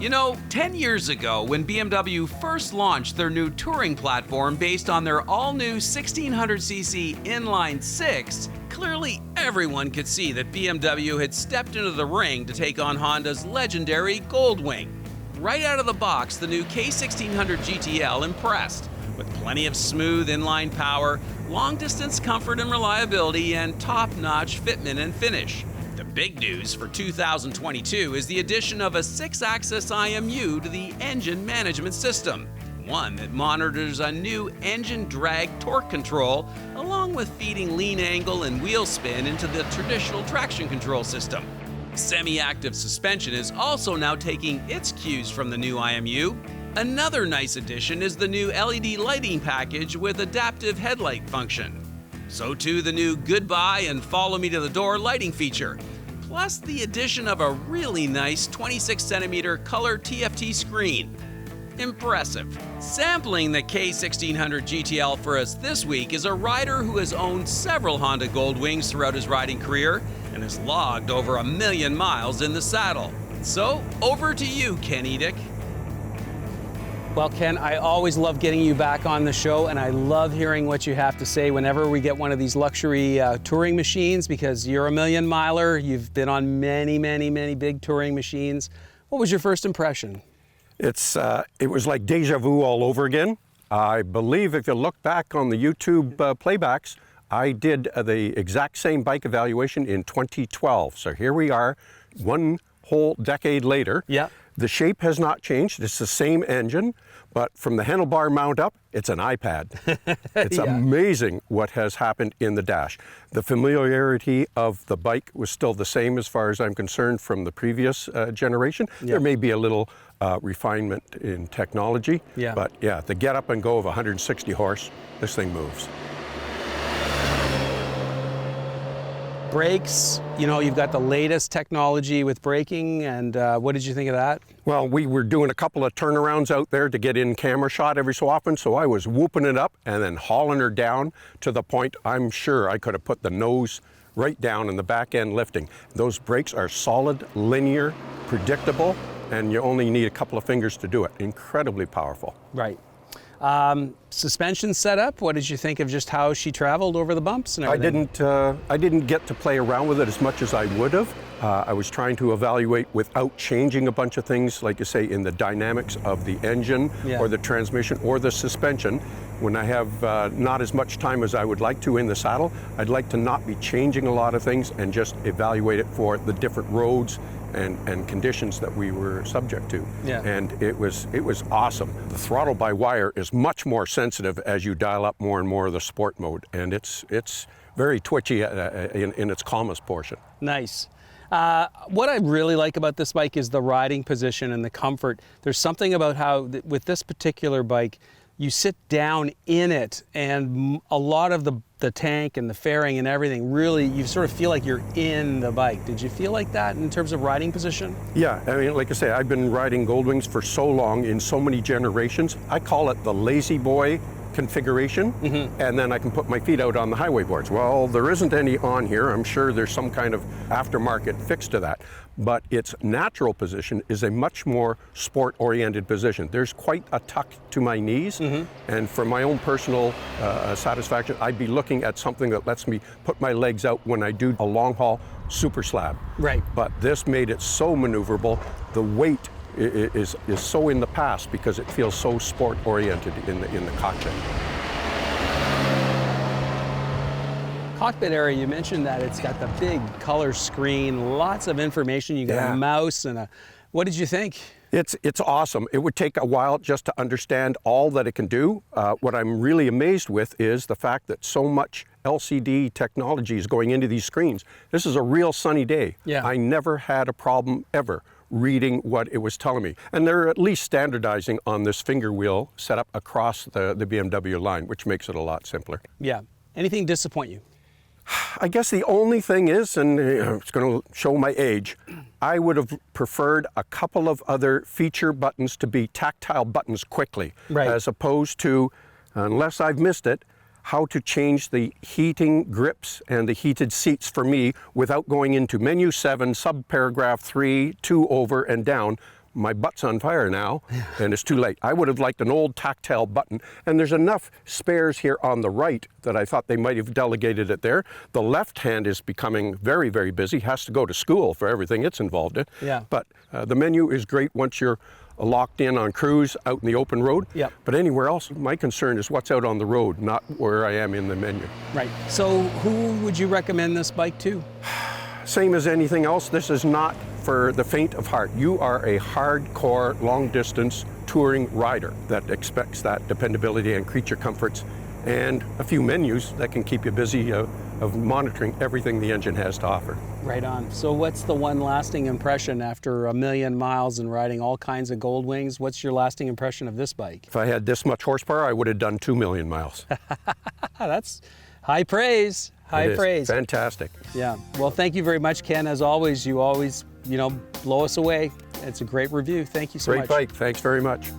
You know, 10 years ago, when BMW first launched their new touring platform based on their all-new 1600cc inline six, clearly everyone could see that BMW had stepped into the ring to take on Honda's legendary Goldwing. Right out of the box, the new K1600 GTL impressed, with plenty of smooth inline power, long-distance comfort and reliability, and top-notch fitment and finish. The big news for 2022 is the addition of a 6-axis IMU to the engine management system, one that monitors a new engine drag torque control, along with feeding lean angle and wheel spin into the traditional traction control system. Semi-active suspension is also now taking its cues from the new IMU. Another nice addition is the new LED lighting package with adaptive headlight function. So too the new goodbye and follow me to the door lighting feature, plus the addition of a really nice 26cm color TFT screen. Impressive. Sampling the K1600 GTL for us this week is a rider who has owned several Honda Goldwings throughout his riding career and has logged over 1 million miles in the saddle. So over to you, Ken Edick. Well, Ken, I always love getting you back on the show, and I love hearing what you have to say whenever we get one of these luxury touring machines, because you're a million miler. You've been on many, many, many big touring machines. What was your first impression? It was like deja vu all over again. I believe if you look back on the YouTube playbacks, I did the exact same bike evaluation in 2012. So here we are, one whole decade later. Yeah. The shape has not changed. It's the same engine, but from the handlebar mount up, it's an iPad. It's amazing what has happened in the dash. The familiarity of the bike was still the same as far as I'm concerned from the previous generation. There may be a little refinement in technology, but yeah, the get up and go of 160 horse, this thing moves. Brakes, you know, you've got the latest technology with braking, and what did you think of that? Well, we were doing a couple of turnarounds out there to get in camera shot every so often, so I was whooping it up and then hauling her down to the point I'm sure I could have put the nose right down and the back end lifting. Those brakes are solid, linear, predictable, and you only need a couple of fingers to do it. Incredibly powerful. Right. Suspension setup, what did you think of just how she traveled over the bumps and everything? I didn't get to play around with it as much as I would have. I was trying to evaluate without changing a bunch of things, like you say, in the dynamics of the engine or the transmission or the suspension. When I have not as much time as I would like to in the saddle, I'd like to not be changing a lot of things and just evaluate it for the different roads and conditions that we were subject to. And it was awesome. The throttle by wire is much more sensitive as you dial up more and more of the sport mode, and it's very twitchy in its calmest portion. Nice. What I really like about this bike is the riding position and the comfort. There's something about how with this particular bike, you sit down in it, and a lot of the tank and the fairing and everything, really, you sort of feel like you're in the bike. Did you feel like that in terms of riding position? Yeah, I mean, like I say, I've been riding Goldwings for so long, in so many generations. I call it the lazy boy configuration, and then I can put my feet out on the highway boards. Well, there isn't any on here. I'm sure there's some kind of aftermarket fix to that. But its natural position is a much more sport-oriented position. There's quite a tuck to my knees, and for my own personal satisfaction, I'd be looking at something that lets me put my legs out when I do a long-haul super slab. Right. But this made it so maneuverable. The weight is so in the past because it feels so sport-oriented in the cockpit. Cockpit area, you mentioned that it's got the big color screen, lots of information. You got a mouse and what did you think? It's awesome. It would take a while just to understand all that it can do. What I'm really amazed with is the fact that so much LCD technology is going into these screens. This is a real sunny day. I never had a problem ever reading what it was telling me. And they're at least standardizing on this finger wheel setup across the BMW line, which makes it a lot simpler. Yeah. Anything disappoint you? I guess the only thing is, and it's going to show my age, I would have preferred a couple of other feature buttons to be tactile buttons quickly, as opposed to, unless I've missed it, how to change the heating grips and the heated seats for me without going into menu 7, subparagraph 3, 2 over and down. my butt's on fire now, and it's too late. I would have liked an old tactile button, and there's enough spares here on the right that I thought they might have delegated it there. The left hand is becoming very, very busy, has to go to school for everything it's involved in. Yeah. But the menu is great once you're locked in on cruise out in the open road. Yep. But anywhere else, my concern is what's out on the road, not where I am in the menu. Right. So who would you recommend this bike to? Same as anything else, this is not for the faint of heart. You are a hardcore, long-distance touring rider that expects that dependability and creature comforts and a few menus that can keep you busy of monitoring everything the engine has to offer. Right on. So what's the one lasting impression after 1,000,000 miles and riding all kinds of gold wings? What's your lasting impression of this bike? If I had this much horsepower, I would have done 2 million miles. That's high praise. High praise. Fantastic. Yeah. Well, thank you very much, Ken. As always, you always, blow us away. It's a great review. Thank you so much. Great bike. Thanks very much.